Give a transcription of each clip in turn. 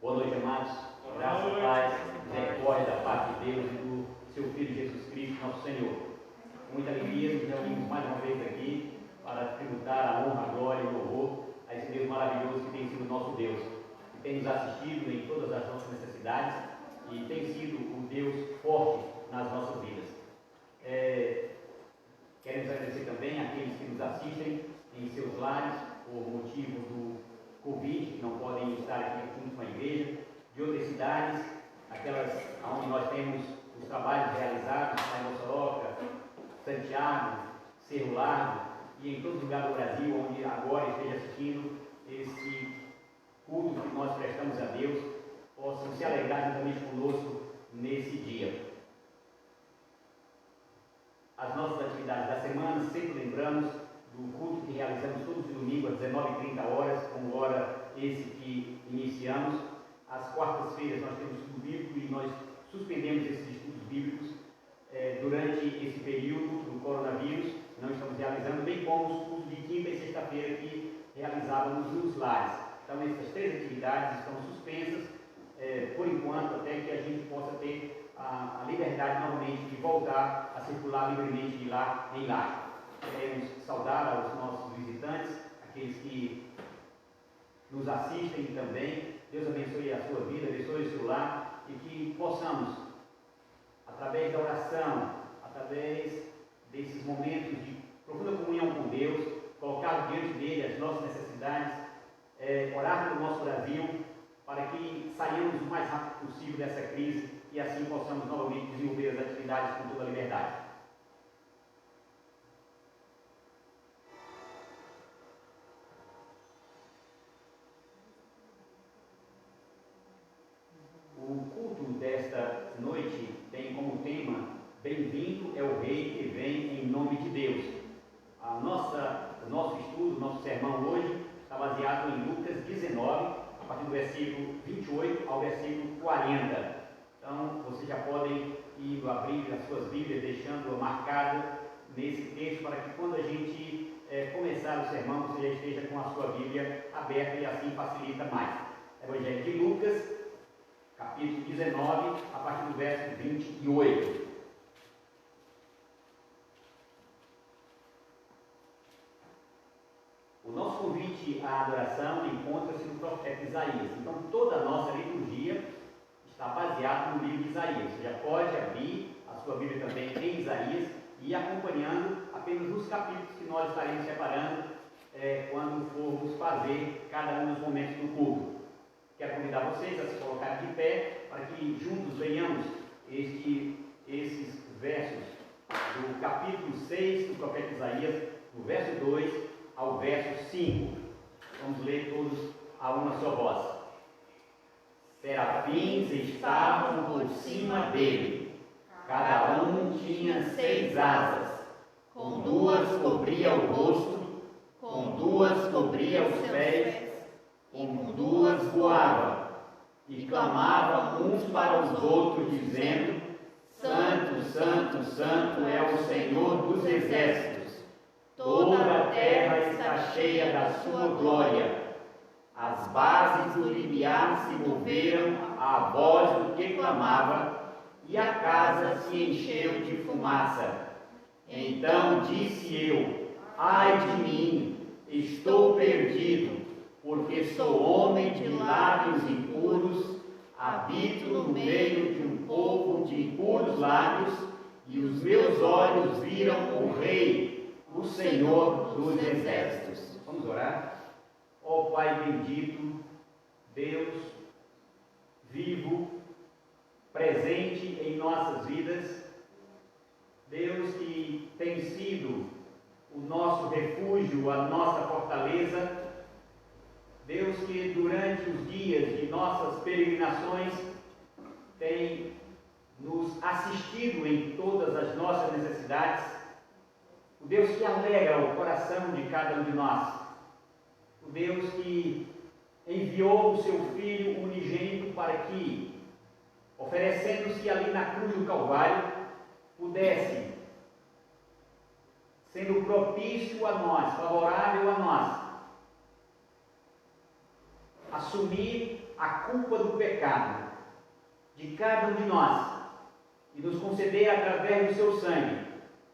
Boa noite, amados. Graças a paz, misericórdia da parte de Deus e do seu Filho Jesus Cristo, nosso Senhor. Com muita alegria, nos reunimos mais uma vez aqui para tributar a honra, a glória e o louvor a esse Deus maravilhoso que tem sido o nosso Deus, que tem nos assistido em todas as nossas necessidades e tem sido o Deus forte nas nossas vidas. Queremos agradecer também àqueles que nos assistem em seus lares por motivo do Covid, que não podem estar aqui junto com a igreja, de outras cidades, aquelas onde nós temos os trabalhos realizados, lá em Mossoró, Santiago, Cerro Largo e em todo lugar do Brasil, onde agora esteja assistindo esse culto que nós prestamos a Deus, possam se alegrar juntamente conosco nesse dia. As nossas atividades da semana, sempre lembramos do culto que realizamos todos os domingos às 19h30, como hora esse que iniciamos. Às quartas-feiras nós temos estudo bíblico e nós suspendemos esses estudos bíblicos durante esse período do coronavírus. Não estamos realizando, bem como os cultos de quinta e sexta-feira que realizávamos nos lares. Então essas três atividades estão suspensas por enquanto, até que a gente possa ter a liberdade novamente de voltar a circular livremente de lá em lá. Queremos saudar aos nossos visitantes, aqueles que nos assistem também. Deus abençoe a sua vida, abençoe o seu lar e que possamos, através da oração, através desses momentos de profunda comunhão com Deus, colocar diante dele as nossas necessidades, orar pelo nosso Brasil, para que saiamos o mais rápido possível dessa crise e assim possamos novamente desenvolver as atividades com toda a liberdade. O culto desta noite tem como tema: Bem-vindo é o Rei que vem em nome de Deus. O nosso estudo, nosso sermão hoje está baseado em Lucas 19, a partir do versículo 28 ao versículo 40. Então, vocês já podem ir abrir as suas Bíblias, deixando marcado nesse texto, para que quando a gente começar o sermão, você já esteja com a sua Bíblia aberta e assim facilita mais. Evangelho de Lucas, capítulo 19, a partir do verso 28. O nosso convite à adoração encontra-se no profeta Isaías. Então, toda a nossa liturgia está baseada no livro de Isaías. Você já pode abrir a sua Bíblia também em Isaías e ir acompanhando apenas os capítulos que nós estaremos separando quando formos fazer cada um dos momentos do culto. Quero convidar vocês a se colocarem de pé para que juntos leiamos esses versos do capítulo 6 do profeta Isaías, do verso 2 ao verso 5. Vamos ler todos a uma só voz. Serafins estavam por cima dele, cada um tinha 6 asas, com 2 cobria o rosto, com 2 cobria os pés, e com 2 voava, e clamavam uns para os outros, dizendo: Santo, Santo, Santo é o Senhor dos exércitos. Toda a terra está cheia da sua glória. As bases do limiar se moveram à voz do que clamava, e a casa se encheu de fumaça. Então disse eu: Ai de mim, estou perdido, porque sou homem de lábios impuros, habito no meio de um povo de impuros lábios, e os meus olhos viram o Rei, o Senhor dos exércitos. Vamos orar? Ó Pai bendito, Deus vivo, presente em nossas vidas, Deus que tem sido o nosso refúgio, a nossa fortaleza, Deus que durante os dias de nossas peregrinações tem nos assistido em todas as nossas necessidades, o Deus que alegra o coração de cada um de nós, o Deus que enviou o seu Filho unigênito para que, oferecendo-se ali na cruz do Calvário, pudesse, sendo propício a nós, favorável a nós, assumir a culpa do pecado de cada um de nós e nos conceder, através do seu sangue,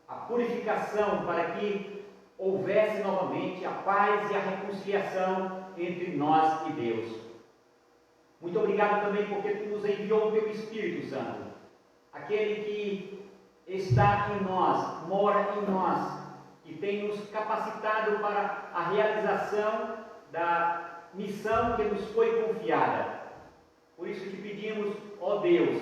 a purificação para que houvesse novamente a paz e a reconciliação entre nós e Deus. Muito obrigado também porque Tu nos enviou o Teu Espírito Santo, aquele que está em nós, mora em nós, e tem nos capacitado para a realização da missão que nos foi confiada. Por isso te pedimos, ó Deus,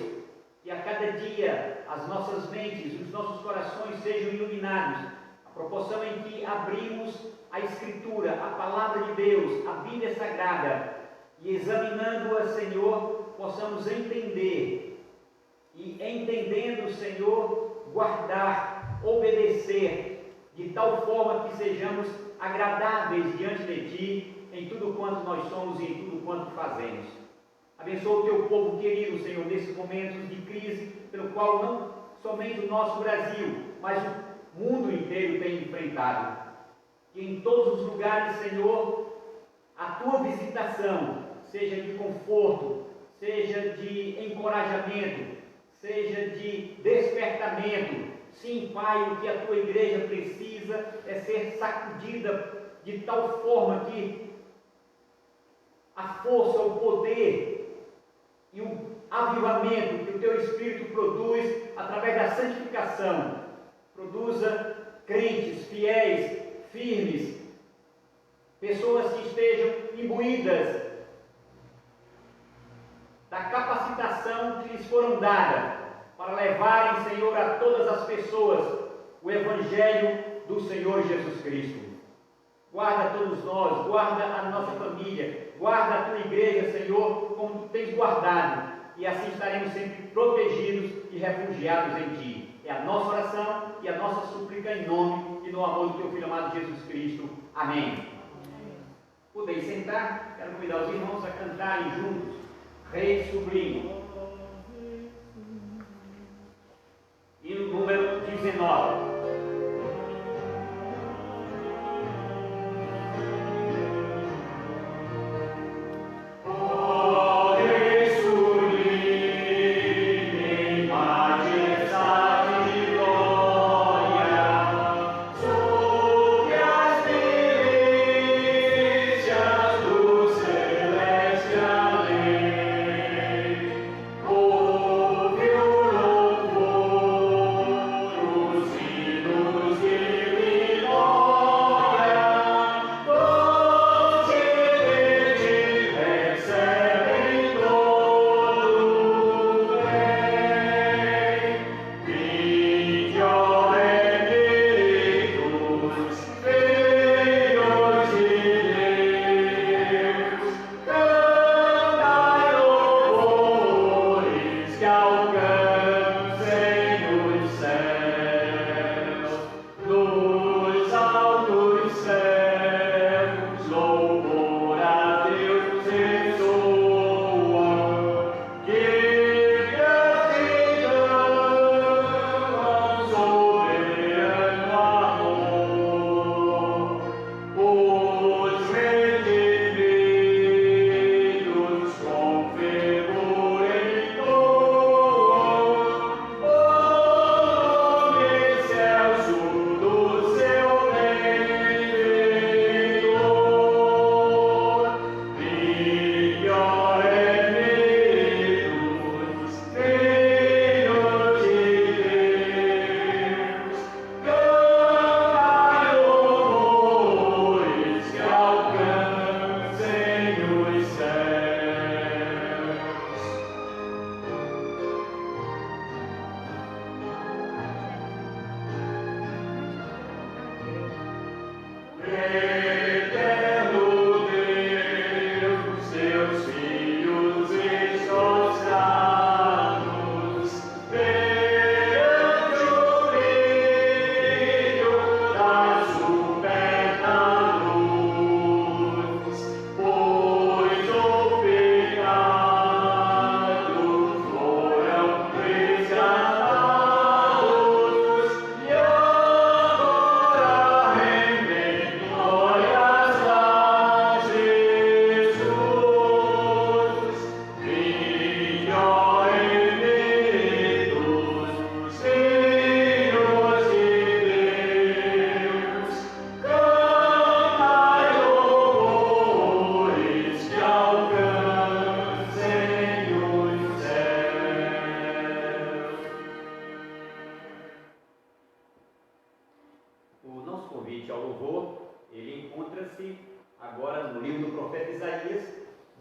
que a cada dia as nossas mentes, os nossos corações sejam iluminados, a proporção em que abrimos a Escritura, a Palavra de Deus, a Bíblia Sagrada, e examinando-a, Senhor, possamos entender, e entendendo, Senhor, guardar, obedecer, de tal forma que sejamos agradáveis diante de Ti, em tudo quanto nós somos e em tudo quanto fazemos. Abençoa o Teu povo querido, Senhor, nesses momentos de crise, pelo qual não somente o nosso Brasil, mas o mundo inteiro tem enfrentado. Que em todos os lugares, Senhor, a Tua visitação seja de conforto, seja de encorajamento, seja de despertamento. Sim, Pai, o que a Tua igreja precisa é ser sacudida de tal forma que a força, o poder e o avivamento que o Teu Espírito produz através da santificação produza crentes fiéis, firmes, pessoas que estejam imbuídas da capacitação que lhes foram dada para levarem, Senhor, a todas as pessoas o Evangelho do Senhor Jesus Cristo. Guarda todos nós, guarda a nossa família, guarda a Tua igreja, Senhor, como Tu tens guardado, e assim estaremos sempre protegidos e refugiados em Ti. É a nossa oração e a nossa súplica em nome e no amor do Teu Filho amado Jesus Cristo. Amém. Podeis sentar, quero convidar os irmãos a cantarem juntos Rei Sublime. E no número 19.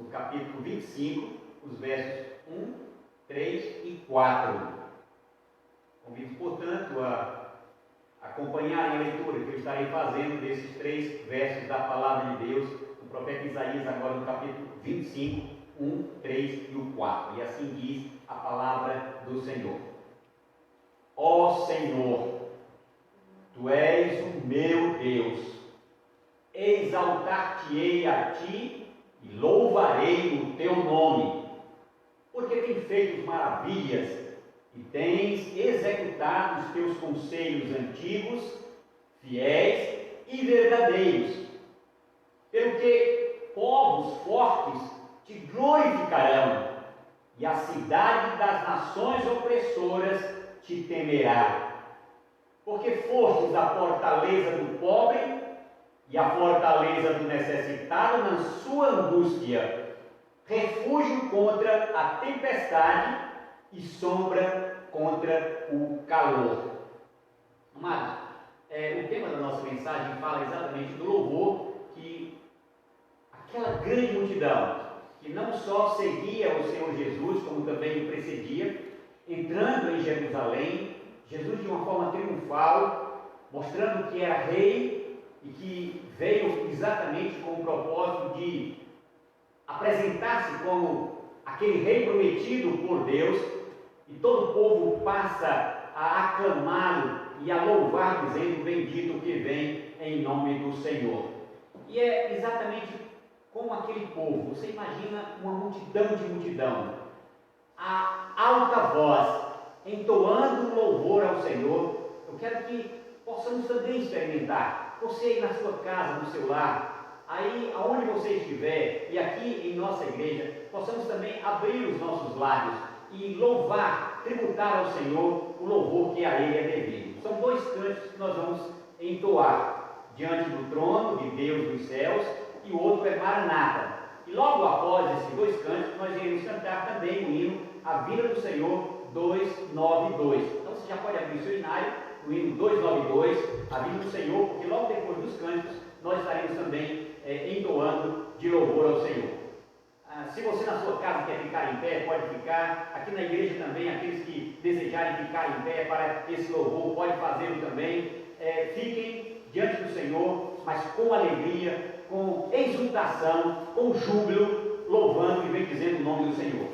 no capítulo 25, os versos 1, 3 e 4. Convido, portanto, a acompanharem a leitura que eu estarei fazendo desses 3 versos da palavra de Deus, do profeta Isaías, agora no capítulo 25, 1, 3 e o 4. E assim diz a palavra do Senhor. Ó Senhor, Tu és o meu Deus, exaltar-te-ei a Ti e louvarei o Teu nome, porque tens feito maravilhas e tens executado os Teus conselhos antigos, fiéis e verdadeiros, pelo que povos fortes Te glorificarão e a cidade das nações opressoras Te temerá. Porque fostes a fortaleza do pobre e a fortaleza do necessitado na sua angústia, refúgio contra a tempestade e sombra contra o calor. Amados, o tema da nossa mensagem fala exatamente do louvor que aquela grande multidão, que não só seguia o Senhor Jesus, como também o precedia, entrando em Jerusalém, Jesus de uma forma triunfal, mostrando que era rei e que veio exatamente com o propósito de apresentar-se como aquele rei prometido por Deus, e todo o povo passa a aclamá-lo e a louvar, dizendo: bendito que vem em nome do Senhor. E é exatamente como aquele povo. Você imagina uma multidão de multidão, a alta voz, entoando louvor ao Senhor. Eu quero que possamos também experimentar, você aí na sua casa, no seu lar, aí aonde você estiver, e aqui em nossa igreja, possamos também abrir os nossos lábios e louvar, tributar ao Senhor o louvor que a Ele é devido. São 2 cânticos que nós vamos entoar diante do trono de Deus dos céus, e o outro é Maranata. E logo após esses 2 cânticos, nós iremos cantar também o hino A Vinda do Senhor 292. Então você já pode abrir o seu hinário, o hino 292, A Vinda do Senhor, porque logo depois dos cânticos nós estaremos também entoando de louvor ao Senhor. Se você na sua casa quer ficar em pé, pode ficar. Aqui na igreja também, aqueles que desejarem ficar em pé para esse louvor, pode fazê-lo também. Fiquem diante do Senhor, mas com alegria, com exultação, com júbilo, louvando e bendizendo o nome do Senhor.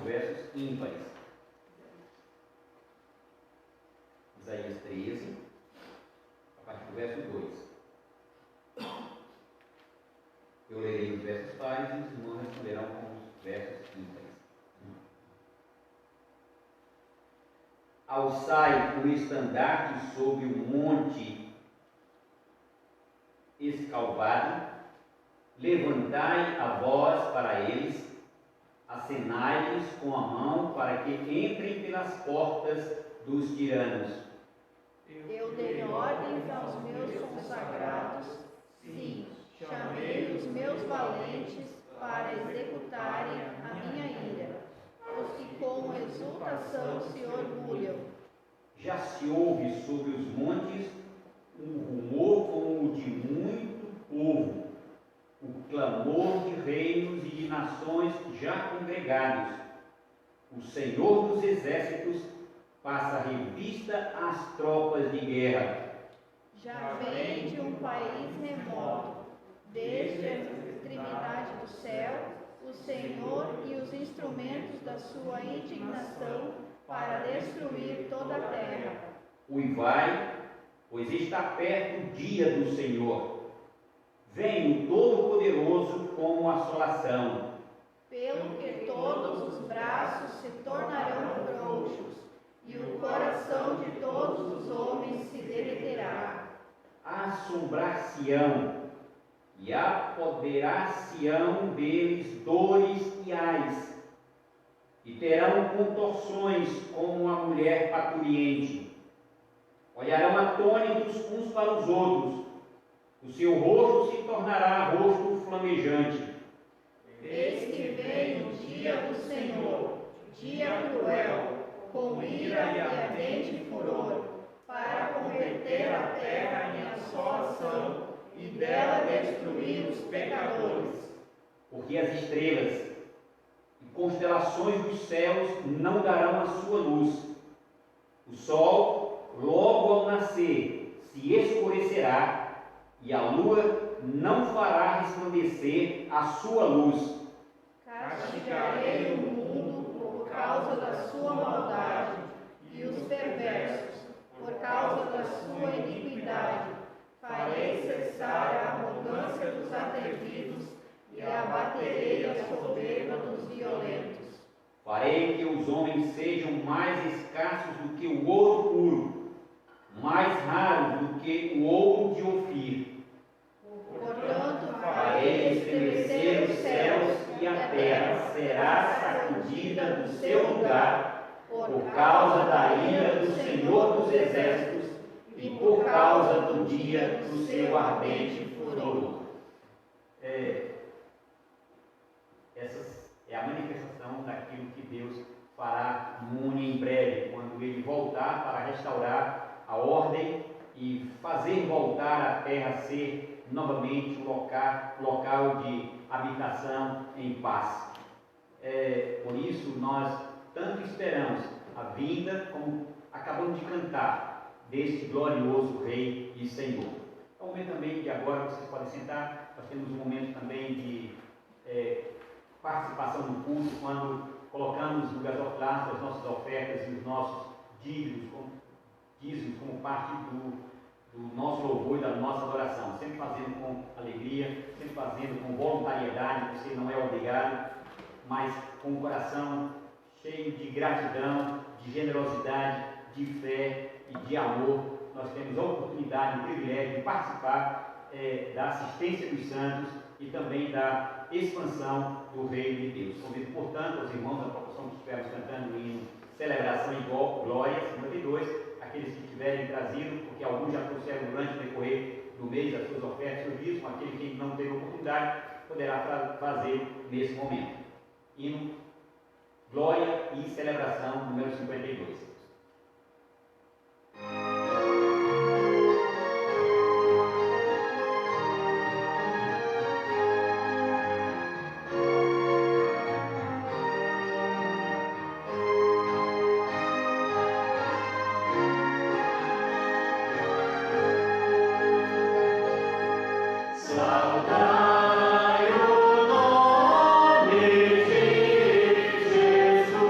versos ímpares. Isaías 13, a partir do verso 2. Eu lerei os versos pares e os irmãos responderão com os versos ímpares. Alçai o estandarte sobre o monte escalvado, levantai a voz para eles, acenai-lhes com a mão para que entrem pelas portas dos tiranos. Eu dei ordens aos meus consagrados, sim, chamei os meus valentes para executarem a minha ira, os que com exultação se orgulham. Já se ouve sobre os montes um rumor como o de muito povo, o clamor de reinos e de nações já congregados. O Senhor dos exércitos passa revista às tropas de guerra. Já vem de um país remoto, desde a extremidade do céu, o Senhor e os instrumentos da sua indignação para destruir toda a terra. Uivai, pois está perto o dia do Senhor. Vem o Todo-Poderoso como assolação. Pelo que todos os braços se tornarão frouxos, e o coração de todos os homens se derreterá. Assombrar-se-ão e apoderar-se-ão deles dores e ais, e terão contorções como a mulher parturiente. Olharão atônitos uns para os outros, o seu rosto se tornará rosto flamejante. Eis que vem o dia do Senhor, dia cruel, com ira e ardente furor, para converter a terra em assolação e dela destruir os pecadores. Porque as estrelas e constelações dos céus não darão a sua luz. O sol, logo ao nascer, se escurecerá, e a lua não fará resplandecer a sua luz. Castigarei o mundo por causa da sua maldade, e os perversos por causa da sua iniquidade. Farei cessar a arrogância dos atrevidos e abaterei a soberba dos violentos. Farei que os homens sejam mais escassos do que o ouro puro, mais raros do que o ouro de Ofir. Portanto, Farei estremecer os céus e a terra será sacudida do seu lugar por causa da ira do Senhor dos exércitos e por causa do dia do seu ardente furor. Essa é a manifestação daquilo que Deus fará muito em breve, quando Ele voltar para restaurar a ordem e fazer voltar a terra a ser novamente um local de habitação em paz. Por isso nós tanto esperamos a vinda, como acabamos de cantar, deste glorioso Rei e Senhor. É um momento também de agora, vocês podem sentar, nós temos um momento também de participação no culto, quando colocamos no gasofilácio as nossas ofertas e os nossos dízimos como parte do nosso louvor e da nossa adoração, sempre fazendo com alegria, sempre fazendo com voluntariedade, você não é obrigado, mas com o coração cheio de gratidão, de generosidade, de fé e de amor. Nós temos a oportunidade, o privilégio de participar da assistência dos santos e também da expansão do Reino de Deus. Convido, portanto, os irmãos da proporção que estivermos cantando o hino Celebração e Glória 52, aqueles que tiverem trazido, porque alguns já trouxeram durante o decorrer do mês as suas ofertas e serviços, com aquele que não teve oportunidade, poderá fazer nesse momento. Hino Glória e Celebração, número 52. Saudai o nome de Jesus.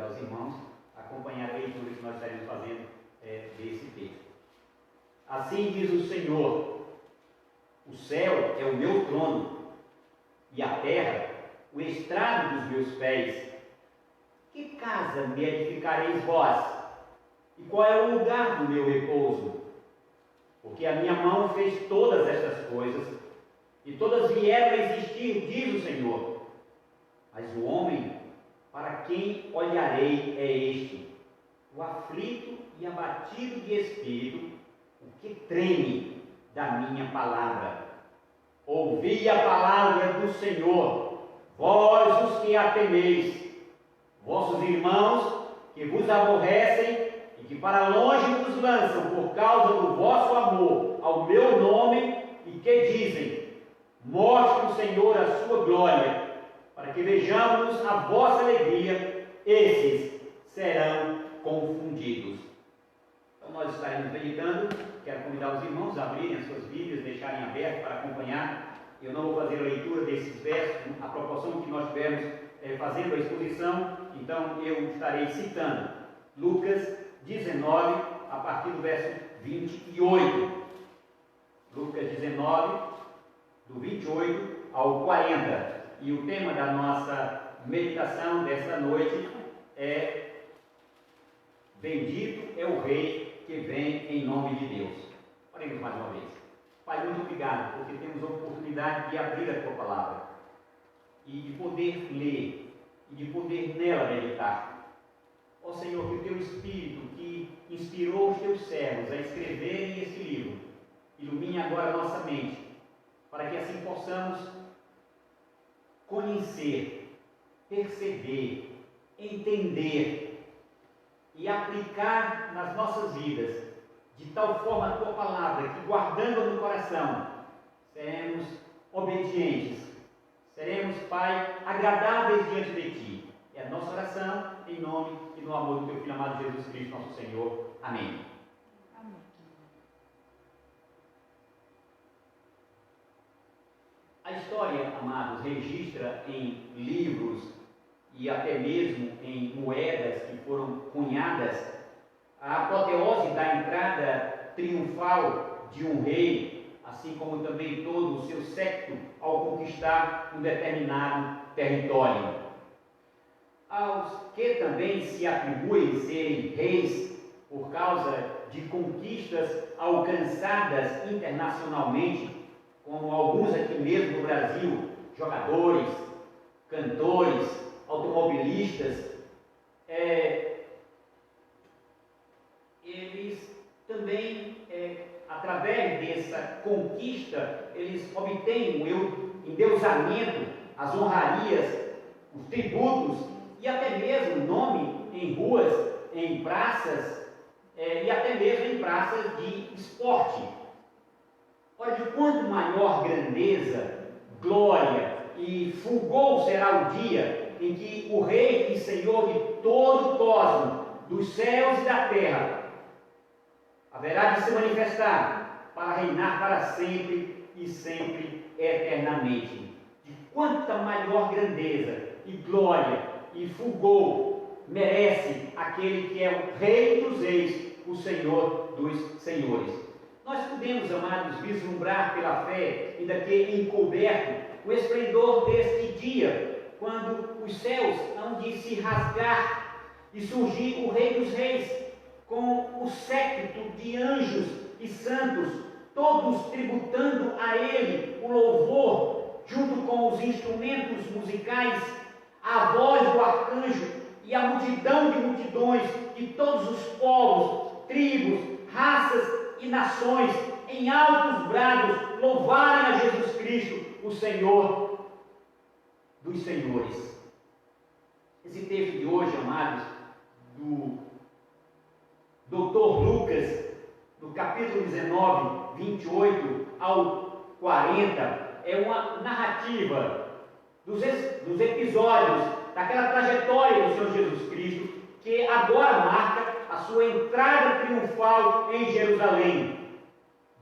convidar os irmãos a acompanhar a leitura que nós estaremos fazendo desse texto. Assim diz o Senhor: o céu é o meu trono, e a terra o estrado dos meus pés. Que casa me edificareis vós? E qual é o lugar do meu repouso? Porque a minha mão fez todas estas coisas, e todas vieram a existir, diz o Senhor. Mas o homem, para quem olharei, é este, o aflito e abatido de espírito, o que treme da minha palavra. Ouvi a palavra do Senhor, vós os que a temeis, vossos irmãos que vos aborrecem e que para longe vos lançam por causa do vosso amor ao meu nome, e que dizem: mostre o Senhor a sua glória, para que vejamos a vossa alegria, esses serão confundidos. Então nós estaremos meditando. Quero convidar os irmãos a abrirem as suas Bíblias, deixarem aberto para acompanhar. Eu não vou fazer a leitura desses versos, a proporção que nós tivermos fazendo a exposição, então eu estarei citando Lucas 19, a partir do verso 28. Lucas 19, do 28 ao 40. E o tema da nossa meditação desta noite é: bendito é o Rei que vem em nome de Deus. Oremos mais uma vez. Pai, muito obrigado, porque temos a oportunidade de abrir a Tua Palavra e de poder ler e de poder nela meditar. Ó Senhor, que o Teu Espírito, que inspirou os Teus servos a escreverem esse livro, ilumine agora a nossa mente, para que assim possamos conhecer, perceber, entender e aplicar nas nossas vidas, de tal forma a Tua Palavra, que guardando no coração, seremos obedientes, seremos, Pai, agradáveis diante de Ti. É a nossa oração, em nome e no amor do Teu Filho amado Jesus Cristo, nosso Senhor. Amém. Amém. A história, amados, registra em livros e até mesmo em moedas que foram cunhadas a apoteose da entrada triunfal de um rei, assim como também todo o seu séquito ao conquistar um determinado território. Aos que também se atribuem serem reis por causa de conquistas alcançadas internacionalmente, como alguns aqui mesmo no Brasil, jogadores, cantores, automobilistas, eles também, através dessa conquista, eles obtêm o endeusamento, as honrarias, os tributos e até mesmo nome em ruas, em praças e até mesmo em praças de esporte. Ora, de quanto maior grandeza, glória e fulgor será o dia em que o Rei e Senhor de todo o cosmos, dos céus e da terra, haverá de se manifestar para reinar para sempre e sempre eternamente. De quanta maior grandeza e glória e fulgor merece aquele que é o Rei dos Reis, o Senhor dos Senhores. Nós podemos, amados, vislumbrar pela fé, ainda que encoberto, o esplendor deste dia, quando os céus hão de se rasgar e surgir o Rei dos Reis, com o séquito de anjos e santos, todos tributando a Ele o louvor, junto com os instrumentos musicais, a voz do arcanjo e a multidão de multidões de todos os povos, tribos, raças e nações, em altos brados, louvarem a Jesus Cristo, o Senhor dos Senhores. Esse texto de hoje, amados, do Dr. Lucas, no capítulo 19, 28 ao 40, é uma narrativa dos episódios daquela trajetória do Senhor Jesus Cristo, que agora marca a sua entrada triunfal em Jerusalém,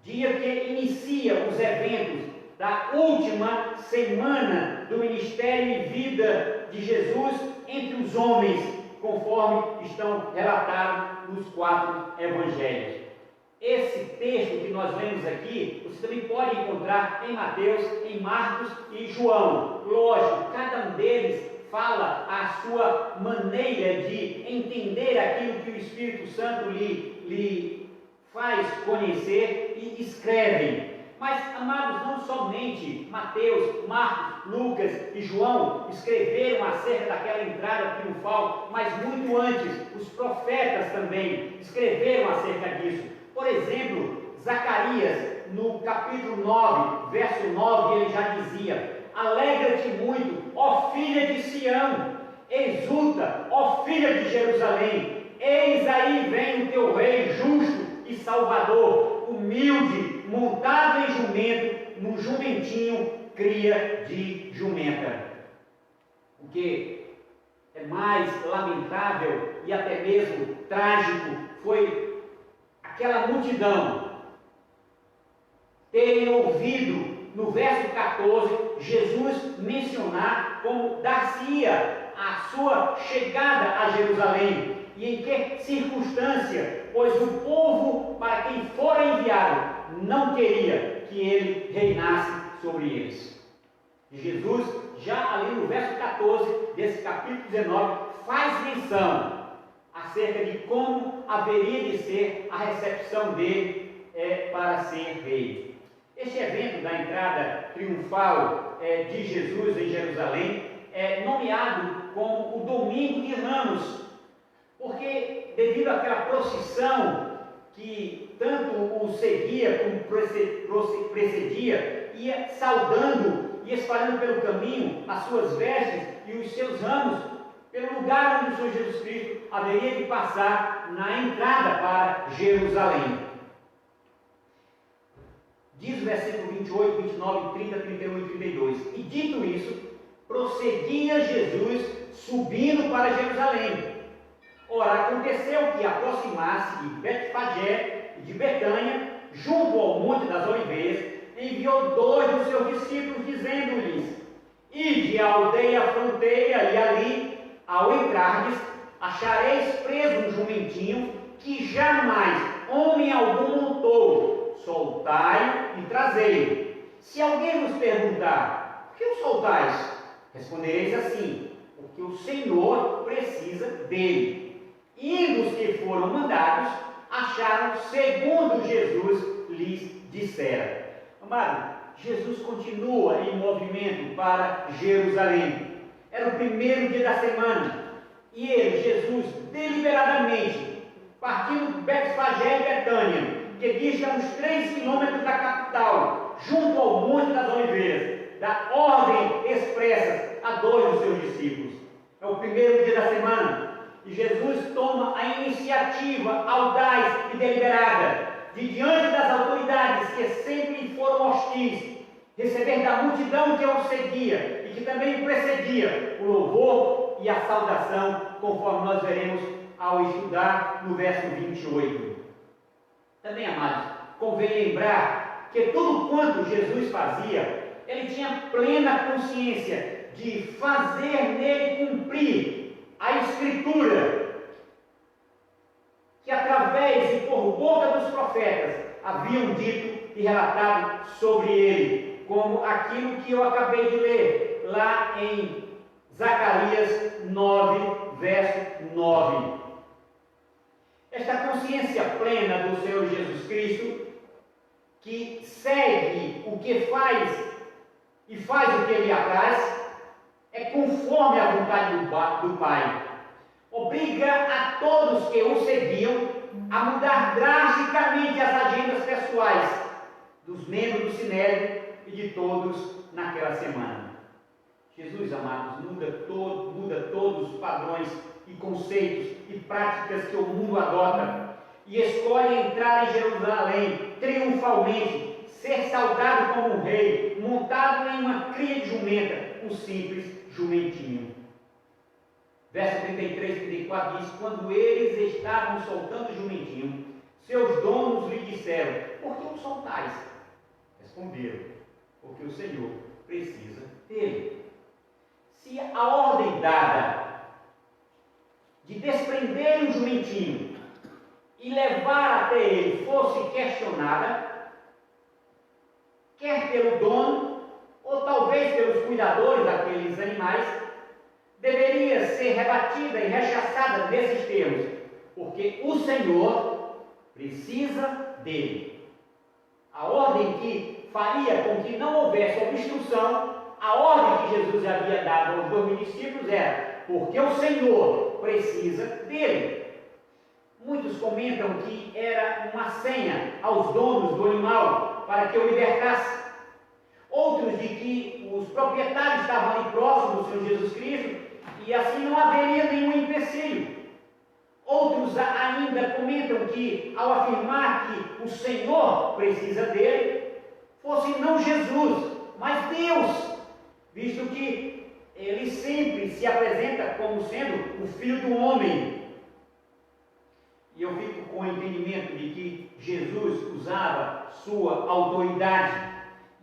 dia que inicia os eventos da última semana do ministério e vida de Jesus entre os homens, conforme estão relatados nos 4 evangelhos. Esse texto que nós lemos aqui, você também pode encontrar em Mateus, em Marcos e João. Lógico, cada um deles fala a sua maneira de entender aquilo que o Espírito Santo lhe faz conhecer e escrevem. Mas, amados, não somente Mateus, Marcos, Lucas e João escreveram acerca daquela entrada triunfal, mas muito antes, os profetas também escreveram acerca disso. Por exemplo, Zacarias, no capítulo 9, verso 9, ele já dizia: alegra-te muito, ó filha de Sião, exulta, ó filha de Jerusalém, eis aí vem o teu rei justo e salvador, humilde, montado em jumento, num jumentinho, cria de jumenta. O que é mais lamentável e até mesmo trágico foi aquela multidão terem ouvido no verso 14 Jesus mencionar como dar-se-ia a sua chegada a Jerusalém e em que circunstância, pois o povo para quem fora enviado não queria que ele reinasse sobre eles. E Jesus, já ali no verso 14 desse capítulo 19, faz menção acerca de como haveria de ser a recepção dele para ser rei. Este evento da entrada triunfal de Jesus em Jerusalém é nomeado como o Domingo de Ramos, porque devido àquela procissão que tanto o seguia como precedia, ia saudando e espalhando pelo caminho as suas vestes e os seus ramos, pelo lugar onde o Senhor Jesus Cristo haveria de passar na entrada para Jerusalém. Diz o versículo 28, 29, 30, 31 e 32. E dito isso, prosseguia Jesus subindo para Jerusalém. Ora, aconteceu que, aproximasse de Betfagé e de Betânia, junto ao Monte das Oliveiras, enviou 2 dos seus discípulos, dizendo-lhes: ide à aldeia fronteira, e ali, ao entrardes, achareis preso um jumentinho que jamais homem algum montou. Soltai-o e trazei-o. Se alguém vos perguntar: por que o soltais? Respondereis assim: porque o Senhor precisa dele. E os que foram mandados acharam segundo Jesus lhes dissera. Amado, Jesus continua em movimento para Jerusalém. Era o primeiro dia da semana e ele, Jesus, deliberadamente, partindo de Betfagé e Betânia, que dista uns 3 quilômetros da capital, junto ao Monte das Oliveiras, dá ordem expressa a 2 dos seus discípulos. É o primeiro dia da semana e Jesus toma a iniciativa audaz e deliberada de, diante das autoridades que sempre lhe foram hostis, receber da multidão que o seguia e que também o precedia o louvor e a saudação, conforme nós veremos ao estudar no verso 28. Também, amados, convém lembrar que tudo quanto Jesus fazia, ele tinha plena consciência de fazer nele cumprir a Escritura, que através e por boca dos profetas haviam dito e relatado sobre ele, como aquilo que eu acabei de ler lá em Zacarias 9, verso 9. Esta consciência plena do Senhor Jesus Cristo, que segue o que faz e faz o que ele apraz, é conforme a vontade do Pai. Obriga a todos que o seguiam a mudar drasticamente as agendas pessoais dos membros do Sinédrio e de todos naquela semana. Jesus, amados, muda todos os padrões e conceitos e práticas que o mundo adota e escolhe entrar em Jerusalém triunfalmente, ser saudado como um rei, montado em uma cria de jumenta, um simples jumentinho. Verso 33 e 34 diz: quando eles estavam soltando o jumentinho, seus donos lhe disseram: por que o soltais? Responderam: porque o Senhor precisa dele. Se a ordem dada de desprender um jumentinho e levar até ele fosse questionada, quer pelo dono, ou talvez pelos cuidadores daqueles animais, deveria ser rebatida e rechaçada nesses termos, porque o Senhor precisa dele. A ordem que faria com que não houvesse obstrução, a ordem que Jesus havia dado aos 12 discípulos era: porque o Senhor precisa dele. Muitos comentam que era uma senha aos donos do animal para que o libertasse. Outros de que os proprietários estavam ali próximos do Senhor Jesus Cristo e assim não haveria nenhum empecilho. Outros ainda comentam que, ao afirmar que o Senhor precisa dele, fosse não Jesus, mas Deus, visto que ele sempre se apresenta como sendo o Filho do Homem. E eu fico com o entendimento de que Jesus usava sua autoridade,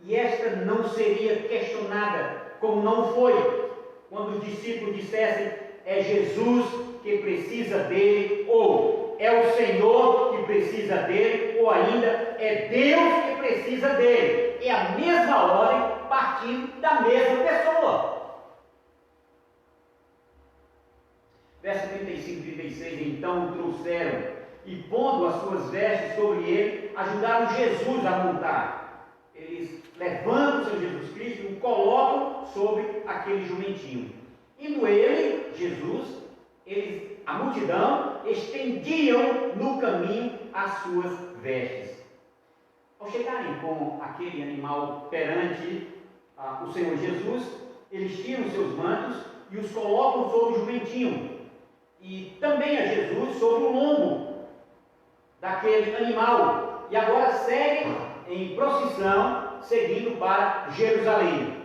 e esta não seria questionada, como não foi quando os discípulos dissessem: é Jesus que precisa dele, ou é o Senhor que precisa dele, ou ainda é Deus que precisa dele. É a mesma ordem partindo da mesma pessoa. Verso 35 e 36, então o trouxeram e, pondo as suas vestes sobre ele, ajudaram Jesus a montar. Eles levantam o Senhor Jesus Cristo e o colocam sobre aquele jumentinho. Indo ele, Jesus, a multidão, estendiam no caminho as suas vestes. Ao chegarem com aquele animal perante o Senhor Jesus, eles tiram os seus mantos e os colocam sobre o jumentinho, e também a Jesus sobre o lombo daquele animal, e agora seguem em procissão, seguindo para Jerusalém.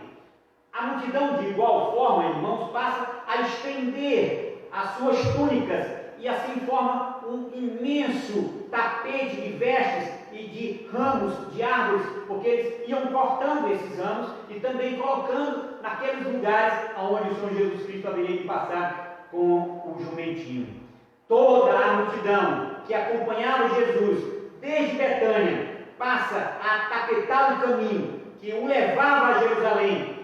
A multidão, de igual forma, irmãos, passa a estender as suas túnicas, e assim forma um imenso tapete de vestes e de ramos de árvores, porque eles iam cortando esses ramos e também colocando naqueles lugares onde o Senhor Jesus Cristo haveria de passar com o jumentinho. Toda a multidão que acompanhava Jesus desde Betânia passa a tapetar o caminho que o levava a Jerusalém,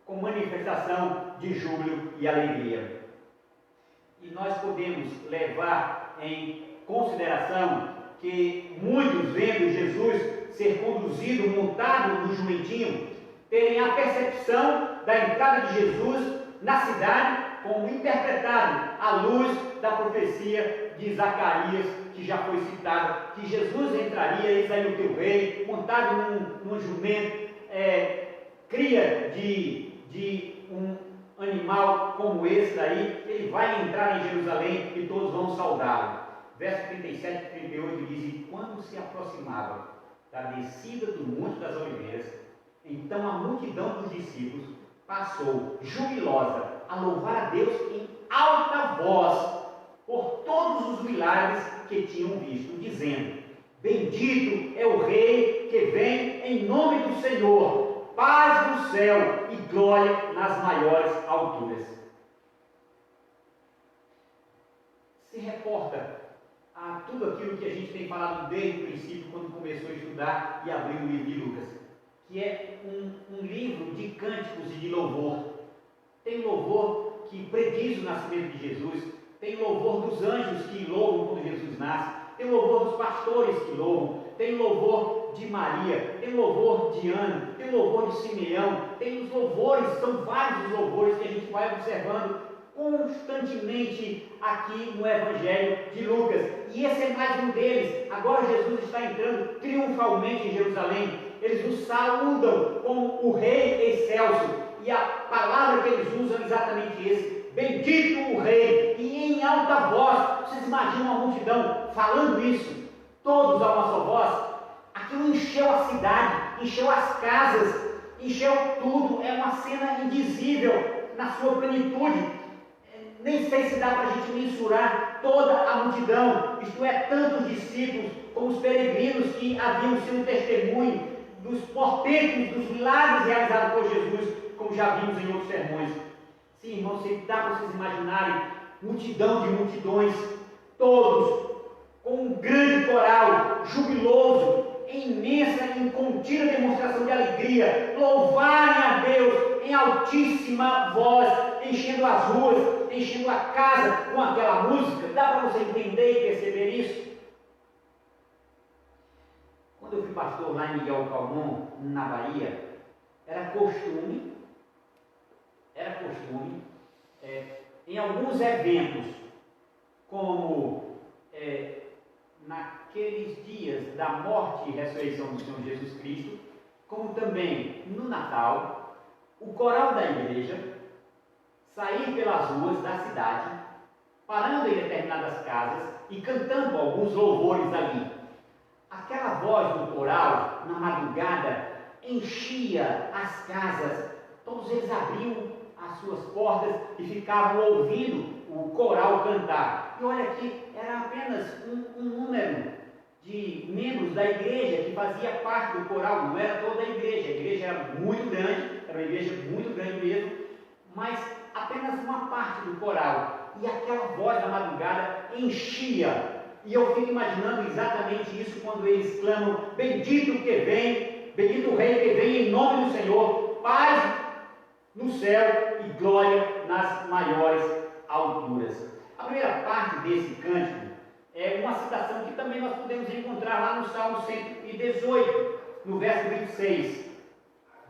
com manifestação de júbilo e alegria. E nós podemos levar em consideração que muitos, vendo Jesus ser conduzido, montado no jumentinho, terem a percepção da entrada de Jesus na cidade como interpretado à luz da profecia de Zacarias, que já foi citada, que Jesus entraria, eis aí o teu rei, montado num jumento, cria de um animal como esse daí. Ele vai entrar em Jerusalém e todos vão saudá-lo. Verso 37 e 38 diz: e quando se aproximava da descida do Monte das Oliveiras, então a multidão dos discípulos passou jubilosa a louvar a Deus em alta voz por todos os milagres que tinham visto, dizendo: bendito é o Rei que vem em nome do Senhor, paz no céu e glória nas maiores alturas. Se reporta a tudo aquilo que a gente tem falado desde o princípio, quando começou a estudar e abrir o livro de Lucas, que é um livro de cânticos e de louvor. Tem louvor que prediz o nascimento de Jesus, tem louvor dos anjos que louvam quando Jesus nasce, tem louvor dos pastores que louvam, tem louvor de Maria, tem louvor de Ana, tem louvor de Simeão, tem os louvores, são vários os louvores que a gente vai observando constantemente aqui no Evangelho de Lucas, e esse é mais um deles. Agora Jesus está entrando triunfalmente em Jerusalém, eles o saúdam como o Rei excelso, e a palavra que eles usam é exatamente esse: bendito o Rei, e em alta voz. Vocês imaginam a multidão falando isso, todos a uma só voz? Aquilo encheu a cidade, encheu as casas, encheu tudo. É uma cena indizível na sua plenitude. Nem sei se dá para a gente mensurar toda a multidão, isto é, tanto os discípulos como os peregrinos que haviam sido testemunho dos portentos, dos milagres realizados por Jesus, como já vimos em outros sermões. Sim, irmãos, se dá para vocês imaginarem multidão de multidões, todos com um grande coral, jubiloso, em imensa e incontida demonstração de alegria, louvarem a Deus em altíssima voz, enchendo as ruas, enchendo a casa com aquela música. Dá para você entender e perceber isso? Quando eu fui pastor lá em Miguel Calmon, na Bahia, era costume, em alguns eventos, como naqueles dias da morte e ressurreição do Senhor Jesus Cristo, como também no Natal, o coral da igreja sair pelas ruas da cidade, parando em determinadas casas e cantando alguns louvores ali. Aquela voz do coral, na madrugada, enchia as casas, todos eles abriam as suas portas e ficavam ouvindo o coral cantar. E olha que era apenas um número de membros da igreja que fazia parte do coral, não era toda a igreja era muito grande, era uma igreja muito grande mesmo, mas apenas uma parte do coral. E aquela voz da madrugada enchia. E eu fico imaginando exatamente isso quando eles clamam: bendito o que vem, bendito o Rei que vem em nome do Senhor, paz no céu e glória nas maiores alturas. A primeira parte desse cântico é uma citação que também nós podemos encontrar lá no Salmo 118, no verso 26.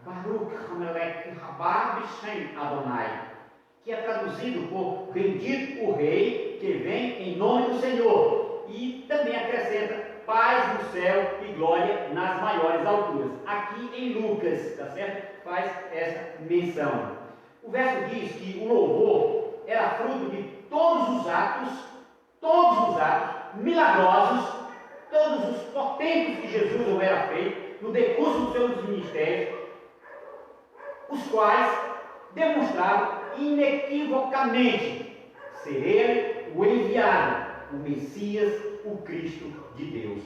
Baruch Hamelech Rabá Bishem Adonai, que é traduzido por bendito o Rei que vem em nome do Senhor. E também acrescenta paz no céu e glória nas maiores alturas. Aqui em Lucas, tá certo? Faz essa menção. O verso diz que o louvor era fruto de todos os atos milagrosos, todos os portentos que Jesus houvera feito no decurso dos seus ministérios, os quais demonstravam inequivocamente ser ele o enviado, o Messias, o Cristo de Deus.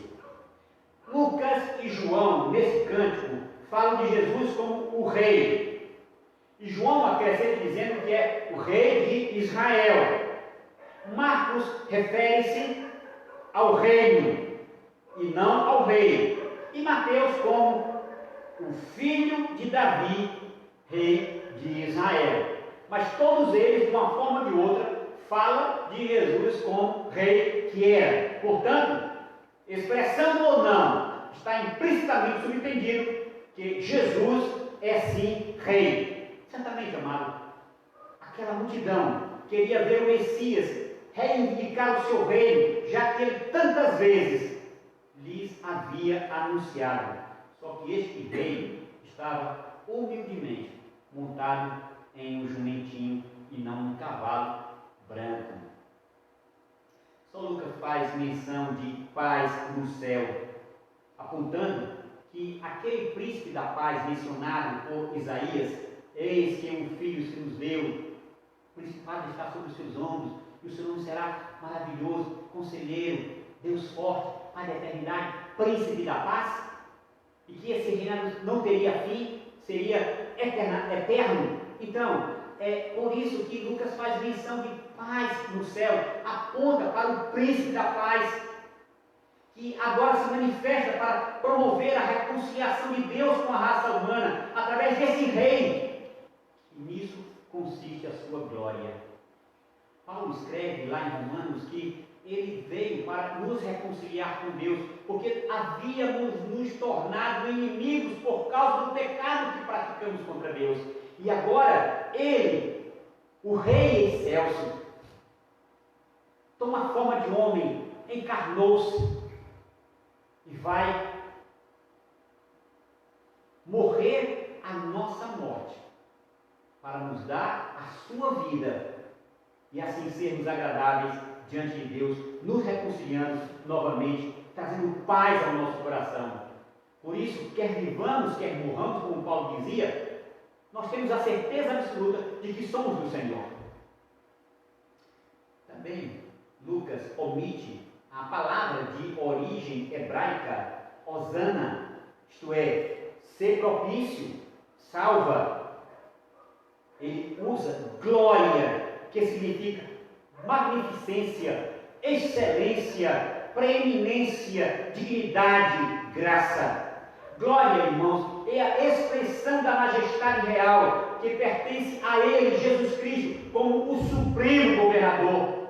Lucas e João, nesse cântico, falam de Jesus como o Rei. E João acrescenta dizendo que é o Rei de Israel. Marcos refere-se ao reino e não ao rei. E Mateus como o filho de Davi, rei de Israel. Mas todos eles, de uma forma ou de outra, falam de Jesus como rei que era. Portanto, expressando ou não, está implicitamente subentendido que Jesus é sim rei. Certamente, amado, aquela multidão queria ver o Messias reivindicar o seu reino, já que ele tantas vezes lhes havia anunciado. Só que este rei estava humildemente montado em um jumentinho e não um cavalo branco. São Lucas faz menção de paz no céu, apontando que aquele príncipe da paz mencionado por Isaías, eis que um filho se nos deu, o principado está sobre os seus ombros, e o seu nome será maravilhoso, conselheiro, Deus forte, Pai da eternidade, príncipe da paz, e que esse reinado não teria fim, seria eterno. Então, é por isso que Lucas faz menção de paz no céu, aponta para o príncipe da paz, que agora se manifesta para promover a reconciliação de Deus com a raça humana, através desse rei. E nisso consiste a sua glória. Paulo escreve lá em Romanos que ele veio para nos reconciliar com Deus, porque havíamos nos tornado inimigos por causa do pecado que praticamos contra Deus. E agora, ele, o Rei excelso, toma a forma de homem, encarnou-se e vai morrer a nossa morte, para nos dar a sua vida e assim sermos agradáveis diante de Deus, nos reconciliando novamente, trazendo paz ao nosso coração. Por isso, quer vivamos, quer morramos, como Paulo dizia, nós temos a certeza absoluta de que somos do Senhor. Também, Lucas omite a palavra de origem hebraica, Hosana, isto é, ser propício, salva. Ele usa glória, que significa magnificência, excelência, preeminência, dignidade, graça. Glória, irmãos, é a expressão da majestade real que pertence a Ele, Jesus Cristo, como o supremo governador.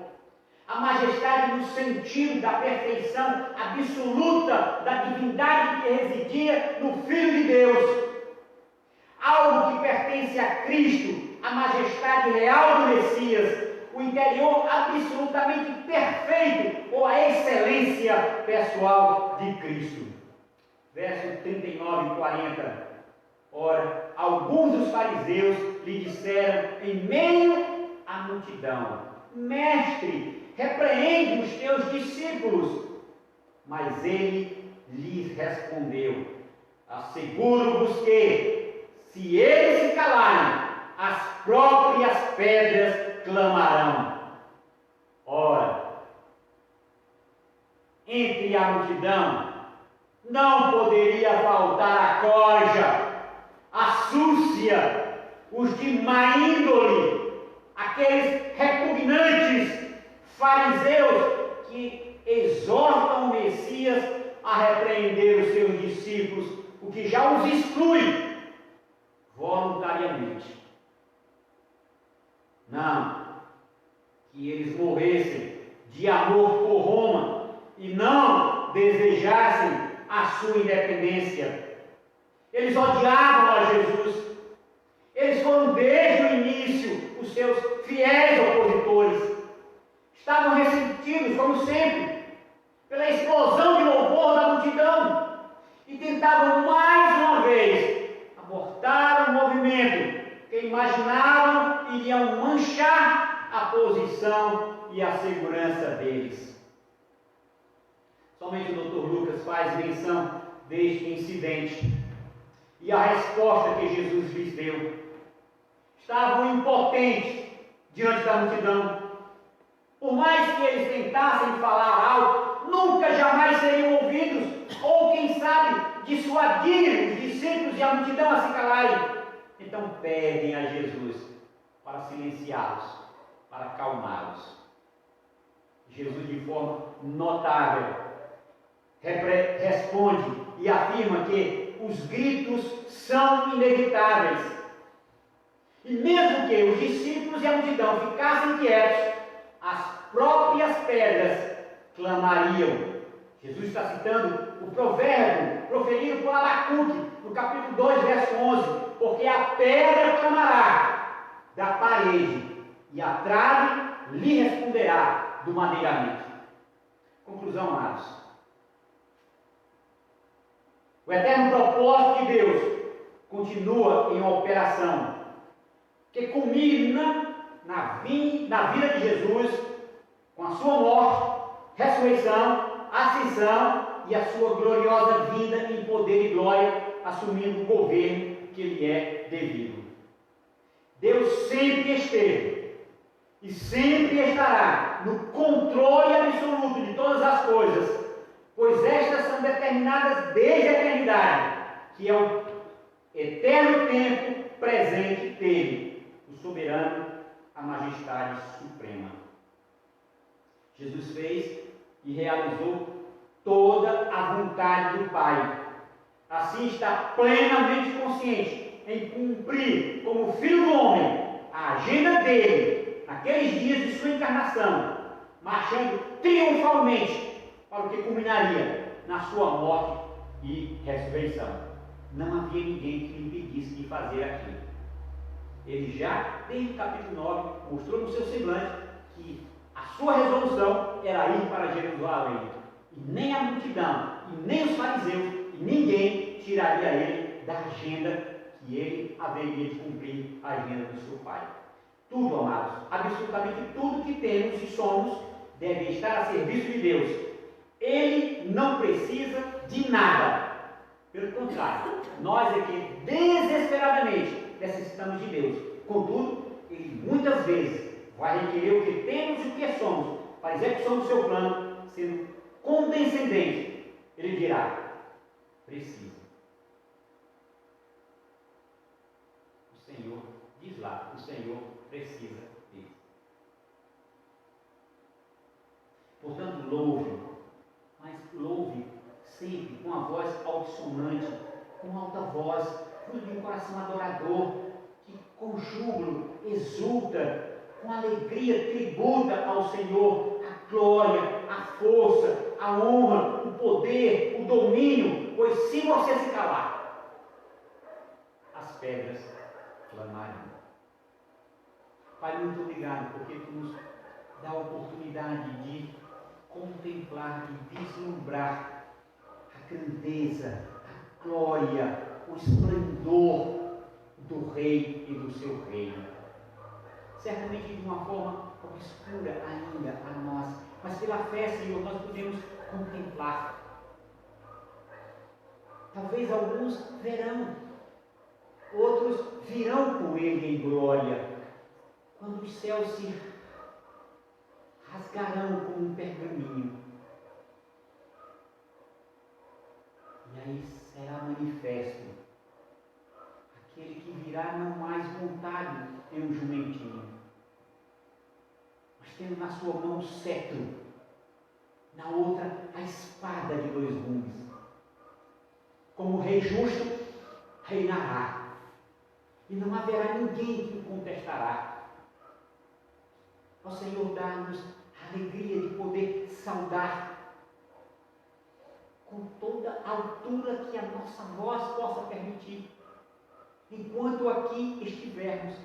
A majestade no sentido da perfeição absoluta da divindade que residia no Filho de Deus. Algo que pertence a Cristo, a majestade real do Messias, o interior absolutamente perfeito, ou a excelência pessoal de Cristo. Verso 39 e 40. Ora, alguns dos fariseus lhe disseram em meio à multidão: Mestre, repreende os teus discípulos. Mas ele lhes respondeu: asseguro-vos que, se eles se calarem, as próprias pedras clamarão. Ora, entre a multidão não poderia faltar a corja, a súcia, os de má índole, aqueles repugnantes fariseus que exortam o Messias a repreender os seus discípulos, o que já os exclui voluntariamente. Não, que eles morressem de amor por Roma e não desejassem a sua independência. Eles odiavam a Jesus. Eles foram desde o início os seus fiéis opositores. Estavam ressentidos, como sempre, pela explosão de louvor da multidão e tentavam mais uma vez abortar o movimento que imaginavam iriam manchar a posição e a segurança deles. Somente o Dr. Lucas faz menção deste incidente e a resposta que Jesus lhes deu. Estavam impotentes diante da multidão. Por mais que eles tentassem falar alto, nunca jamais seriam ouvidos, ou quem sabe dissuadir os discípulos e a multidão a se calarem. Então pedem a Jesus para silenciá-los, para acalmá-los. Jesus, de forma notável, responde e afirma que os gritos são inevitáveis. E mesmo que os discípulos e a multidão ficassem quietos, as próprias pedras clamariam. Jesus está citando o provérbio proferido por Abacuque, no capítulo 2, verso 11: porque a pedra clamará da parede, e a trave lhe responderá do madeiramento. Conclusão, amados. O eterno propósito de Deus continua em operação, que culmina na vida de Jesus, com a sua morte, ressurreição, ascensão e a sua gloriosa vinda em poder e glória, assumindo o governo que lhe é devido. Deus sempre esteve e sempre estará no controle absoluto de todas as coisas, pois estas são determinadas desde a eternidade, que é o eterno tempo presente dele, o soberano, a majestade suprema. Jesus fez e realizou toda a vontade do Pai. Assim está plenamente consciente em cumprir como Filho do Homem a agenda dele naqueles dias de sua encarnação, marchando triunfalmente para o que culminaria na sua morte e ressurreição. Não havia ninguém que lhe impedisse de fazer aquilo. Ele já, desde o capítulo 9, mostrou no seu semblante que a sua resolução era ir para Jerusalém. E nem a multidão, e nem os fariseus, e ninguém tiraria ele da agenda que ele haveria de cumprir, a agenda do seu Pai. Tudo, amados, absolutamente tudo que temos e somos, deve estar a serviço de Deus. Ele não precisa de nada. Pelo contrário, nós é que desesperadamente necessitamos de Deus. Contudo, Ele muitas vezes vai requerer o que temos e o que somos para a execução do seu plano, sendo condescendente. Ele dirá: precisa. O Senhor diz lá: o Senhor precisa dele. louve, mas louve sempre com a voz altissonante, com alta voz, fruto de um coração adorador, que com júbilo exulta, com alegria tributa ao Senhor a glória, a força, a honra, o poder, o domínio, pois se você se calar, as pedras clamarão. Pai, muito obrigado, porque Tu nos dá a oportunidade de contemplar e vislumbrar a grandeza, a glória, o esplendor do Rei e do seu reino. Certamente de uma forma obscura ainda a nós, mas pela fé, Senhor, nós podemos contemplar. Talvez alguns verão, outros virão com Ele em glória, quando os céus se rasgarão como um pergaminho. E aí será manifesto aquele que virá não mais montado em um jumentinho, mas tendo na sua mão o cetro, na outra a espada de dois gumes. Como Rei justo, reinará, e não haverá ninguém que o contestará. Ó Senhor, dá-nos a alegria de poder saudar com toda a altura que a nossa voz possa permitir, enquanto aqui estivermos,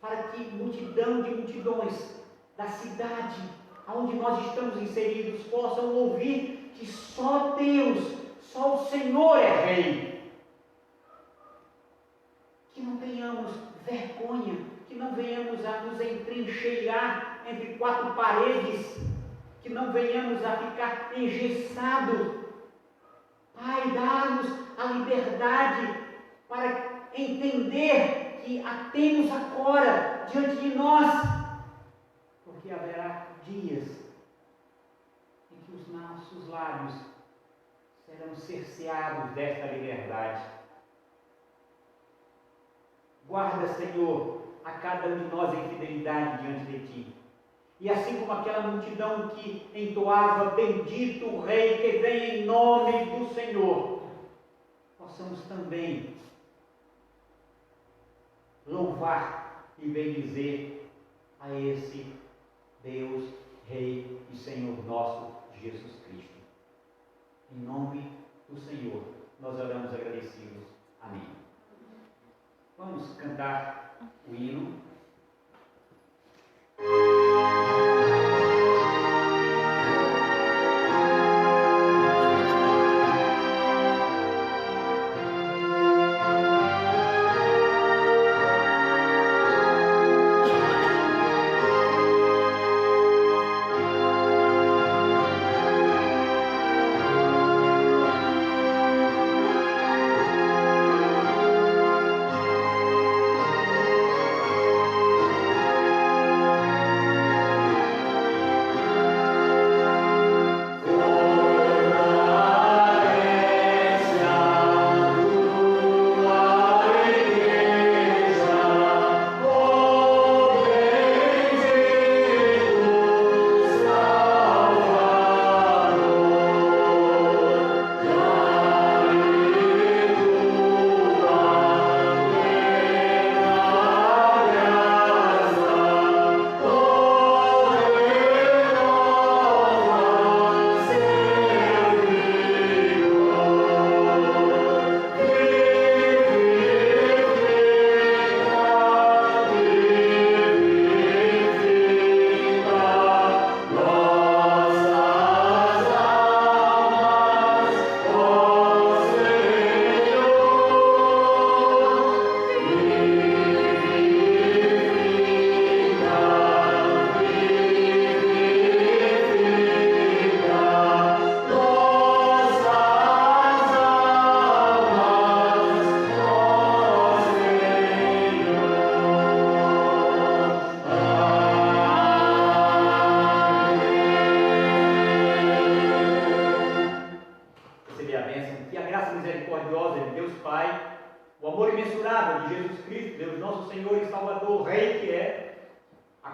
para que multidão de multidões da cidade onde nós estamos inseridos possam ouvir que só Deus, só o Senhor é Rei. Que não tenhamos vergonha, que não venhamos a nos entrincheirar entre quatro paredes, que não venhamos a ficar engessados. Pai, dá-nos a liberdade para entender que a temos agora diante de nós, porque haverá dias em que os nossos lábios serão cerceados desta liberdade. Guarda, Senhor, a cada um de nós em fidelidade diante de Ti. E assim como aquela multidão que entoava bendito o Rei que vem em nome do Senhor, possamos também louvar e bendizer a esse Deus, Rei e Senhor nosso, Jesus Cristo. Em nome do Senhor, nós oramos agradecidos. Amém. Vamos cantar o hino.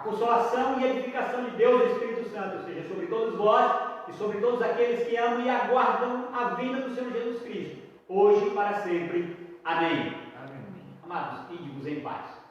consolação e edificação de Deus e do Espírito Santo seja sobre todos vós e sobre todos aqueles que amam e aguardam a vinda do Senhor Jesus Cristo, hoje e para sempre. Amém. Amados, ide-vos em paz.